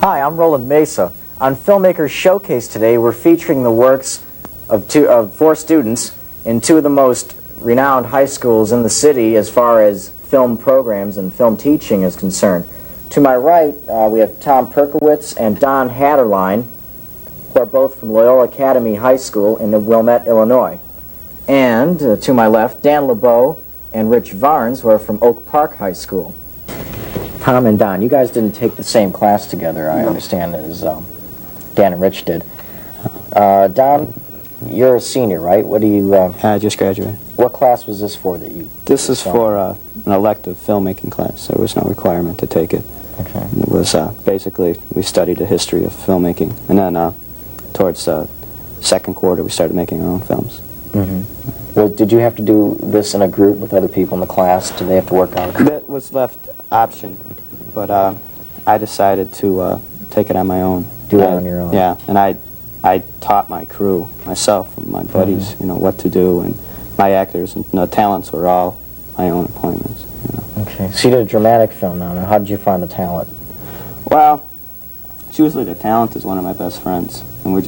Hi, I'm Roland Mesa. On Filmmakers Showcase today, we're featuring the works of 4 students in 2 of the most renowned high schools in the city as far as film programs and film teaching is concerned. To my right, we have Tom Perkowitz and Don Haderlein, who are both from Loyola Academy High School in Wilmette, Illinois. And to my left, Dan LeBeau and Rich Varnes, who are from Oak Park High School. Tom and Don, you guys didn't take the same class together, I understand, as Dan and Rich did. Don, you're a senior, right? What do you... I just graduated. What class was this for that you... This is for an elective filmmaking class. There was no requirement to take it. Okay. It was basically, we studied the history of filmmaking. And then towards the second quarter, we started making our own films. Mm-hmm. Well, did you have to do this in a group with other people in the class? Did they have to work out? That was left option, but I decided to take it on my own. Do it on your own? Yeah, and I taught my crew, myself and my buddies, you know, what to do, and my actors and talents were all my own appointments. You know. Okay, so you did a dramatic film now. How did you find the talent? Well, it's usually the talent is one of my best friends, and we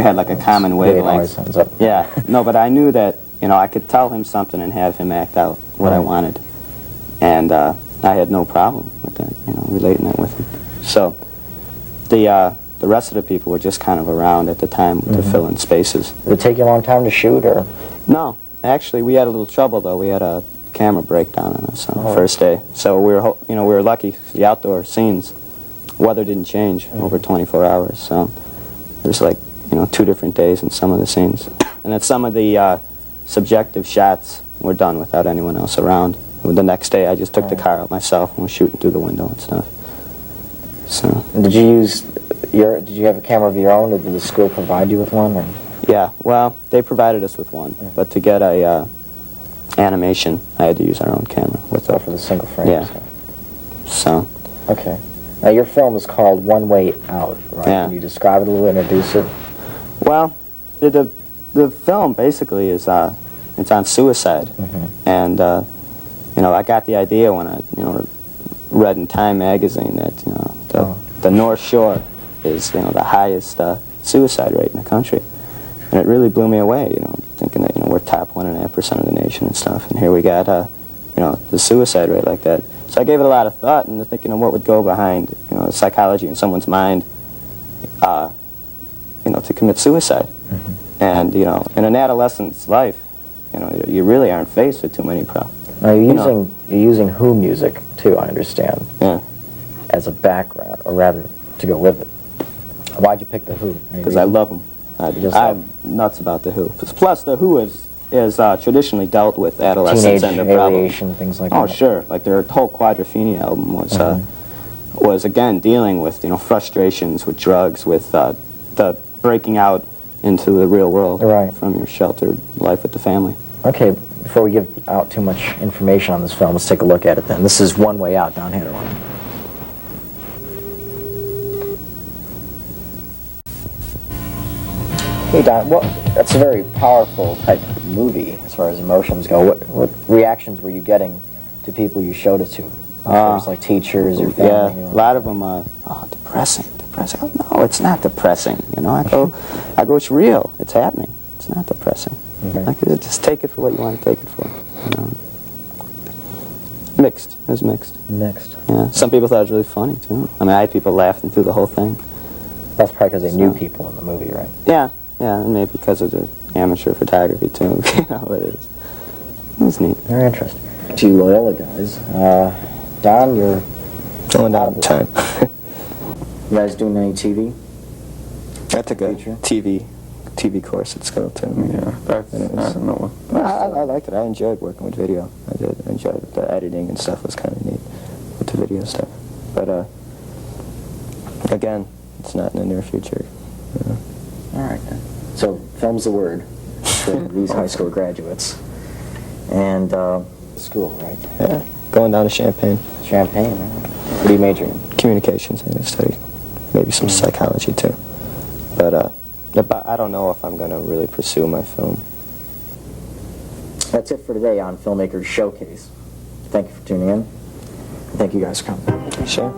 had like a common wavelength. Ends up. Yeah, no, but I knew that, you know, I could tell him something and have him act out what I wanted, and I had no problem with that, you know, relating it with him. So the rest of the people were just kind of around at the time to fill in spaces. Did it take you a long time to shoot, or? No, actually, we had a little trouble though. We had a camera breakdown on us on the first day, so we were lucky. 'Cause the outdoor scenes, weather didn't change over 24 hours, so there's like 2 different days in some of the scenes, and then some of the subjective shots were done without anyone else around. The next day, I just took the car out myself and was shooting through the window and stuff. So. Did you have a camera of your own, or did the school provide you with one? Or? Yeah, well, they provided us with one, but to get a animation, I had to use our own camera. For the single frame. Yeah. Stuff. So. Okay. Now your film is called One Way Out, right? Yeah. Can you describe it a little, introduce it? Well, the film basically is it's on suicide, and I got the idea when I read in Time magazine that the North Shore is the highest suicide rate in the country, and it really blew me away. Thinking that we're top 1.5% of the nation and stuff, and here we got the suicide rate like that. So I gave it a lot of thought and thinking of what would go behind the psychology in someone's mind, to commit suicide. And in an adolescent's life, you really aren't faced with too many problems. Now you're using Who music too, I understand. Yeah. As a background, or rather, to go with it. Why'd you pick the Who? Because I love them. I'm nuts about the Who. Plus, the Who is traditionally dealt with adolescents and their problems. Things like that. Oh, that. sure. Like their whole Quadrophenia album was again dealing with frustrations with drugs, with the breaking out into the real world from your sheltered life with the family. Okay, before we give out too much information on this film, let's take a look at it then. This is One Way Out, Don Haderlein. Hey Don, that's a very powerful type of movie as far as emotions go. What reactions were you getting to people you showed it to? Like teachers, your family? Yeah, a lot of them depressing. No, it's not depressing. I go, it's real. It's happening. It's not depressing. Just take it for what you want to take it for. Mixed. It was mixed. Mixed. Yeah. Some people thought it was really funny too. I mean, I had people laughing through the whole thing. That's probably because they knew people in the movie, right? Yeah. Yeah, and maybe because of the amateur photography too. But it was neat. Very interesting. To you Loyola guys, Don, you're going down time. You guys doing any TV? I took a TV course at school too. Yeah, I don't know. I liked it. I enjoyed working with video. I did. I enjoyed it. The editing and stuff was kind of neat with the video stuff. But again, it's not in the near future. All right. So, film's the word for these high school graduates. And school, right? Yeah. Going down to Champaign. Champaign. What are you majoring in? Communications. I'm going to study maybe some psychology too. But I don't know if I'm going to really pursue my film. That's it for today on Filmmakers Showcase. Thank you for tuning in. Thank you guys for coming. Sure.